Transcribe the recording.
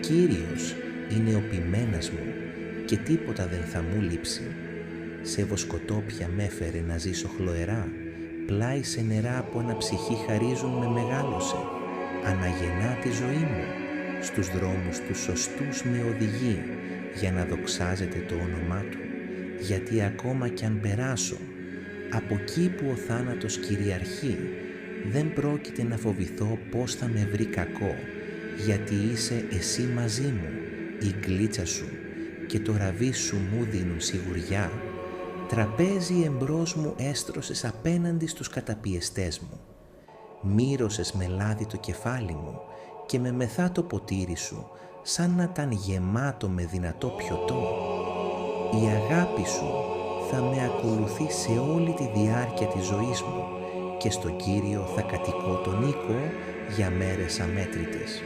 Κύριος είναι ο ποιμένας μου και τίποτα δεν θα μου λείψει. Σε βοσκοτόπια μ' έφερε να ζήσω χλωερά, πλάι σε νερά που αναψυχή χαρίζουν με μεγάλωσε. Αναγεννά τη ζωή μου, στους δρόμους τους σωστούς με οδηγεί, για να δοξάζεται το όνομά Του, γιατί ακόμα κι αν περάσω από εκεί που ο θάνατος κυριαρχεί, δεν πρόκειται να φοβηθώ πώς θα με βρει κακό, γιατί είσαι εσύ μαζί μου, η γκλίτσα σου και το ραβί σου μου δίνουν σιγουριά. Τραπέζι εμπρός μου έστρωσες απέναντι στους καταπιεστές μου. Μύρωσες με λάδι το κεφάλι μου και με μεθά το ποτήρι σου, σαν να ήταν γεμάτο με δυνατό πιωτό. Η αγάπη σου θα με ακολουθεί σε όλη τη διάρκεια της ζωής μου και στον Κύριο θα κατοικώ τον οίκο για μέρες αμέτρητες.